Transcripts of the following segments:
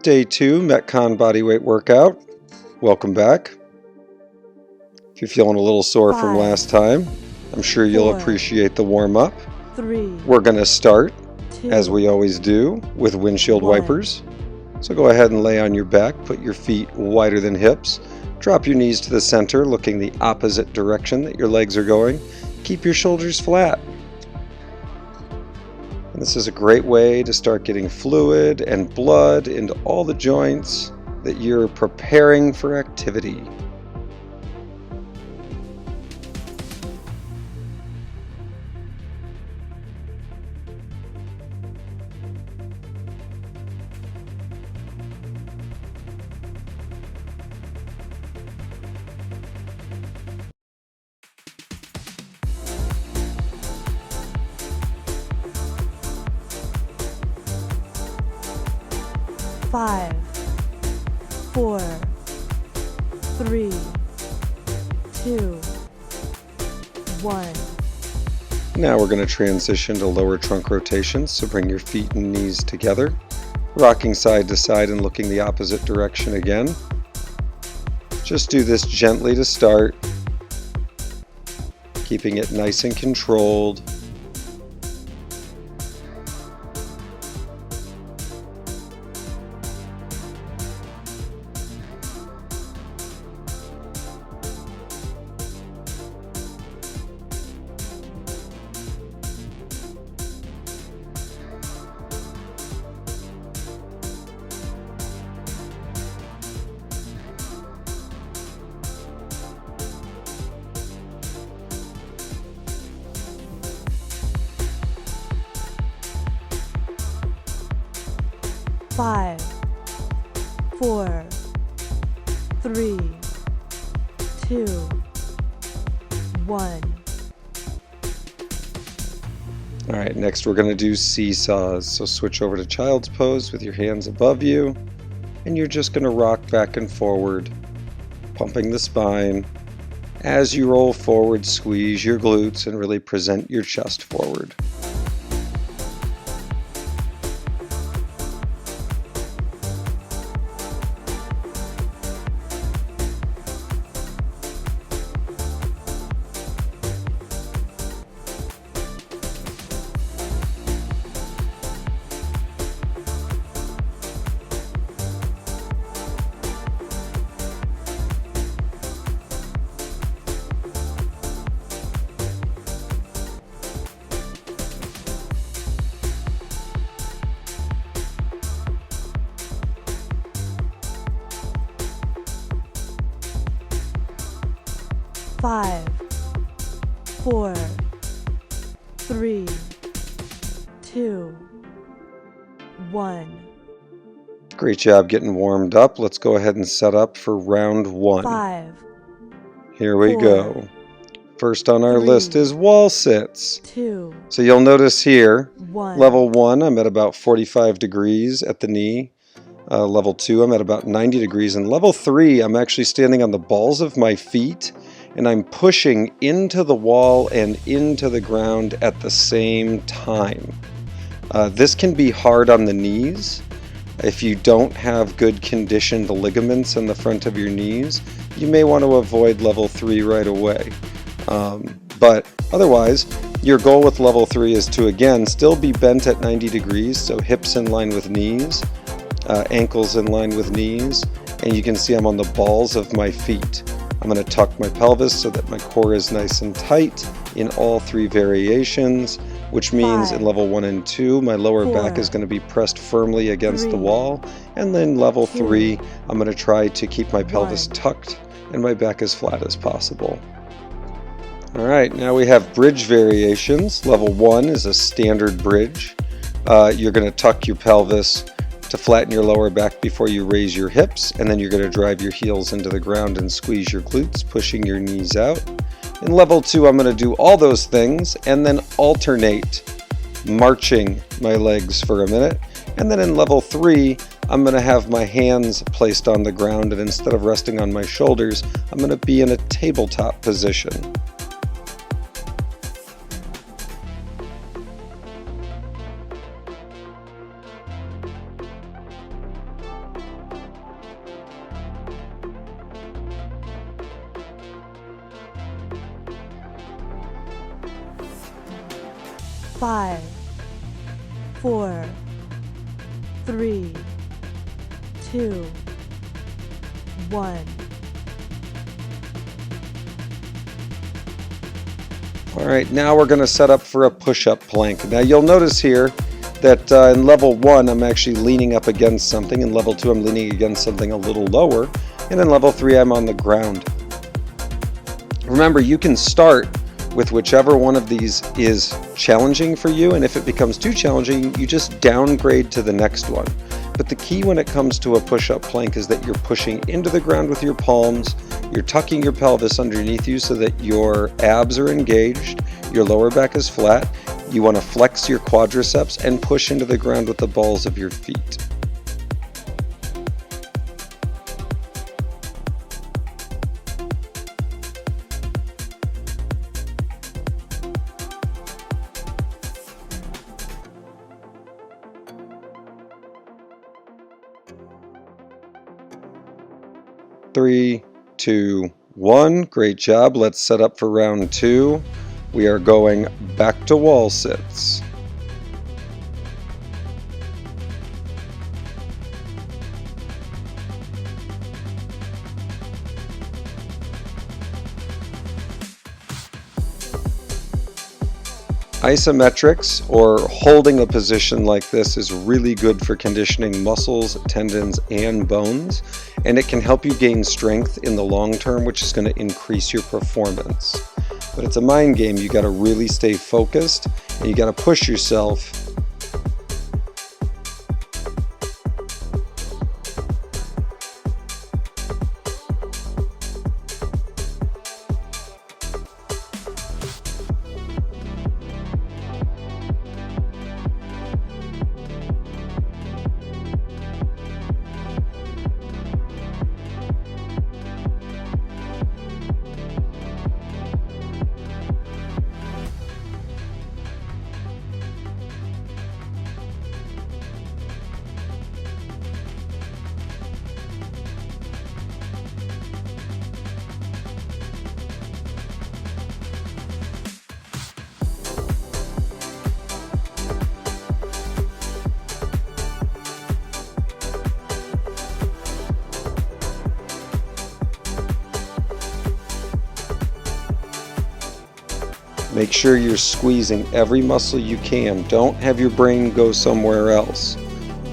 Day 2, Metcon bodyweight workout. Welcome back. If you're feeling a little sore from last time, I'm sure you'll appreciate the warm-up. We're going to start, as we always do, with windshield wipers. So go ahead and lay on your back, put your feet wider than hips, drop your knees to the center, looking the opposite direction that your legs are going. Keep your shoulders flat. And this is a great way to start getting fluid and blood into all the joints that you're preparing for activity. Five, 4, 3, 2, 1. Now we're going to transition to lower trunk rotations, so bring your feet and knees together, rocking side to side and looking the opposite direction again. Just do this gently to start, keeping it nice and controlled. Five, 4, 3, 2, 1. Alright, next we're going to do seesaws. So switch over to child's pose with your hands above you, and you're just going to rock back and forward, pumping the spine. As you roll forward, squeeze your glutes and really present your chest forward. Five, 4, 3, 2, 1. Great job getting warmed up. Let's go ahead and set up for round 1. 5, Here we 4, go. First on our 3, list is wall sits. 2, So you'll notice here, 1. level 1, I'm at about 45 degrees at the knee. Level 2, I'm at about 90 degrees. And level 3, I'm actually standing on the balls of my feet, and I'm pushing into the wall and into the ground at the same time. This can be hard on the knees. If you don't have good conditioned ligaments in the front of your knees, you may want to avoid level 3 right away. But otherwise, your goal with level 3 is to, again, still be bent at 90 degrees, so hips in line with knees, ankles in line with knees, and you can see I'm on the balls of my feet. I'm going to tuck my pelvis so that my core is nice and tight in all 3 variations, which means 5, in level 1 and 2, my lower 4, back is going to be pressed firmly against 3, the wall. And then level 2, 3, I'm going to try to keep my pelvis 1. tucked and my back as flat as possible. Alright, now we have bridge variations. Level 1 is a standard bridge. You're going to tuck your pelvis to flatten your lower back before you raise your hips, and then you're going to drive your heels into the ground and squeeze your glutes, pushing your knees out. In level 2, I'm going to do all those things and then alternate marching my legs for a minute. And then in level 3, I'm going to have my hands placed on the ground, and instead of resting on my shoulders, I'm going to be in a tabletop position. 5, 4, 3, 2, 1. All right, now we're going to set up for a push-up plank. Now you'll notice here that in level 1 I'm actually leaning up against something, in level 2 I'm leaning against something a little lower, and in level 3 I'm on the ground. Remember, you can start with whichever one of these is challenging for you, and if it becomes too challenging, you just downgrade to the next one. But the key when it comes to a push-up plank is that you're pushing into the ground with your palms, you're tucking your pelvis underneath you so that your abs are engaged, your lower back is flat, you want to flex your quadriceps and push into the ground with the balls of your feet. Three, 2, 1. Great job. Let's set up for round 2. We are going back to wall sits. Isometrics, or holding a position like this, is really good for conditioning muscles, tendons, and bones, and it can help you gain strength in the long term, which is going to increase your performance. But it's a mind game. You got to really stay focused, and you got to push yourself. Make sure you're squeezing every muscle you can. Don't have your brain go somewhere else.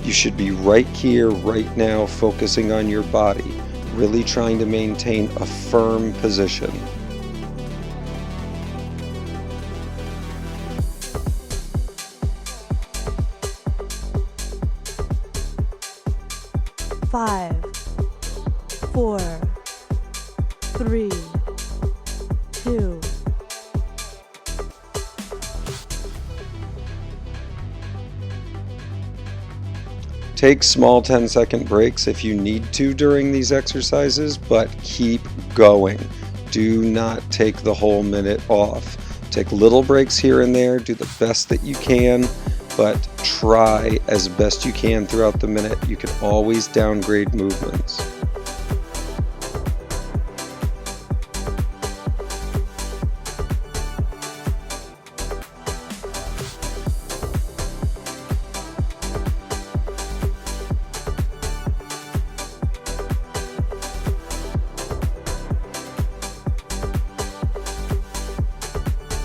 You should be right here, right now, focusing on your body, really trying to maintain a firm position. Five, 4, 3, 2. Take small 10-second breaks if you need to during these exercises, but keep going. Do not take the whole minute off. Take little breaks here and there, do the best that you can, but try as best you can throughout the minute. You can always downgrade movements.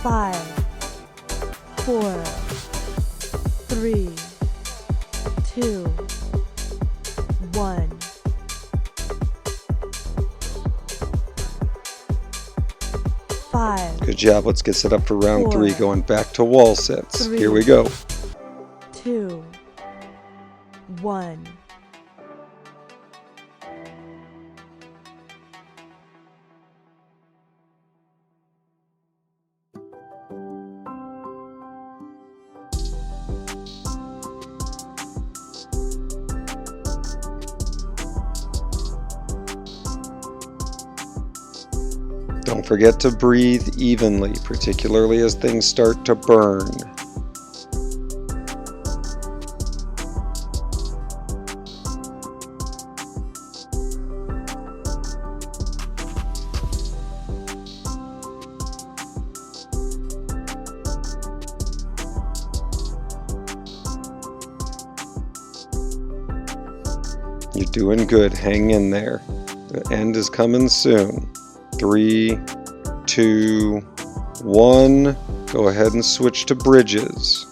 Five, 4, 3, 2, 1. Five, Good job. Let's get set up for round 4, 3, going back to wall sits. 3, Here we go. 2, 1. Don't forget to breathe evenly, particularly as things start to burn. You're doing good. Hang in there. The end is coming soon. 3, 2, 1. Go ahead and switch to bridges.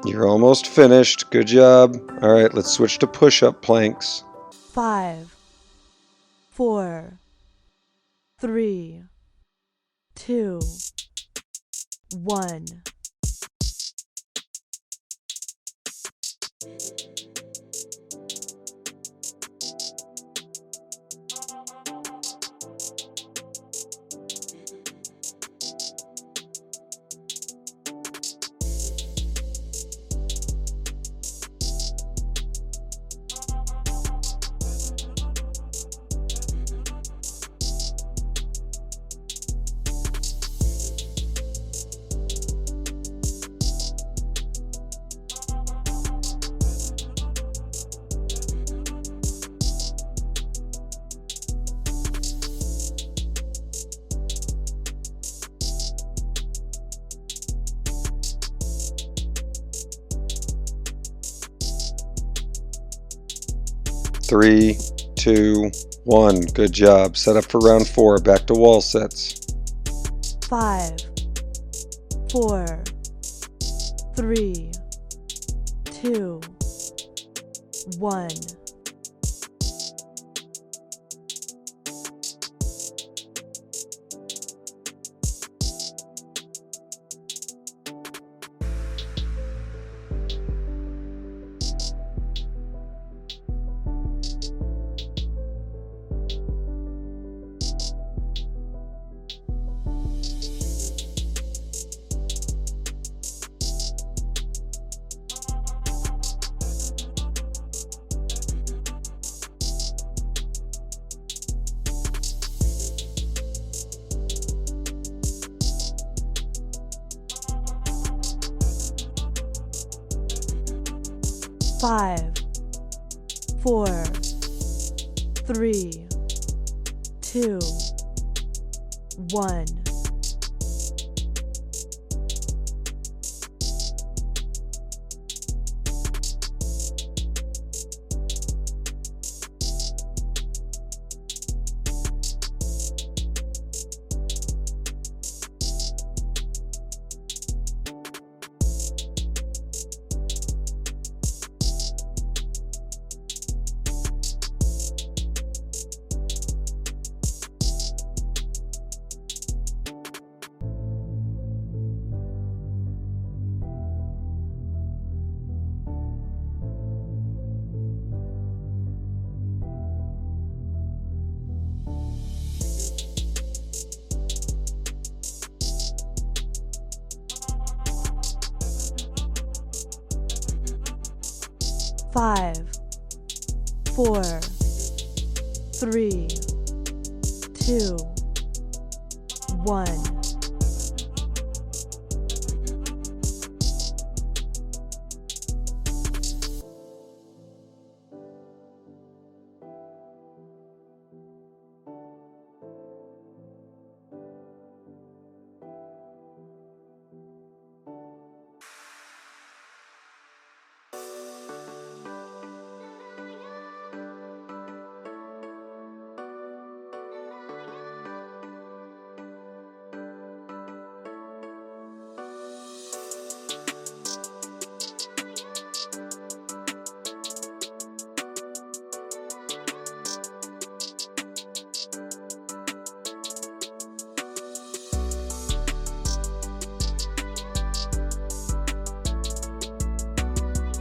You're almost finished. Good job. All right, let's switch to push-up planks. 5, 4, 3, 2, 1. Three, 2, 1. Good job. Set up for round 4. Back to wall sets. 5, 4, 3, 2, 1. Five, 4, 3, 2, 1. Five, 4, 3, 2, 1.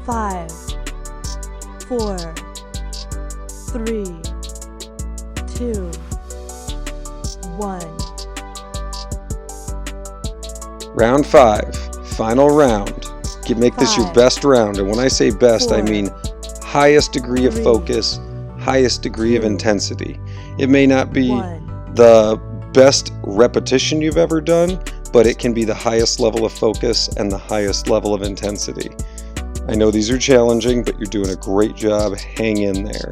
Five, 4, 3, 2, 1. Round 5, final round. Make this your 5, best round, and when I say best, I 4, mean highest degree of 3, focus, highest degree of 2, intensity. It may not be 1. the best repetition you've ever done, but it can be the highest level of focus and the highest level of intensity. I know these are challenging, but you're doing a great job. Hang in there.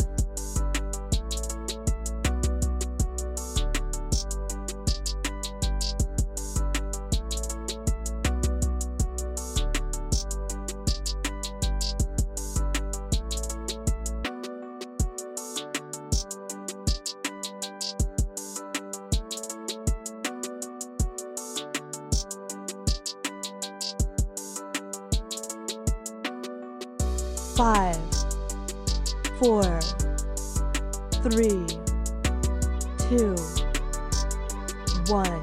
Five, 4, 3, 2, 1.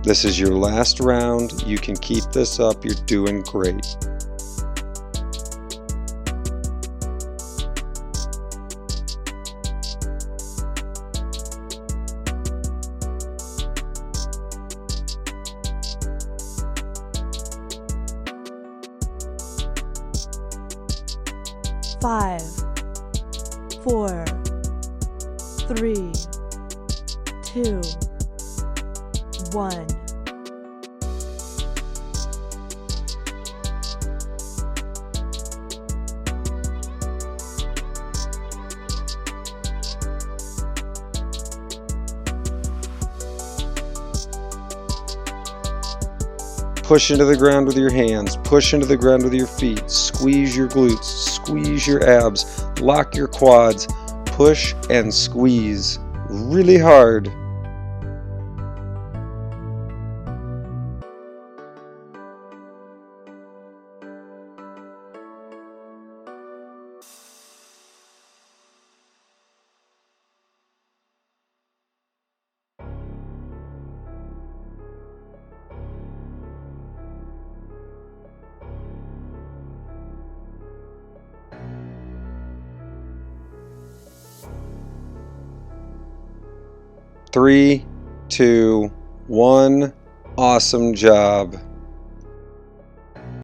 This is your last round. You can keep this up. You're doing great. Five, 4, 3, 2, 1. Push into the ground with your hands, push into the ground with your feet, squeeze your glutes, squeeze your abs, lock your quads, push and squeeze really hard. Three, two, one. Awesome job.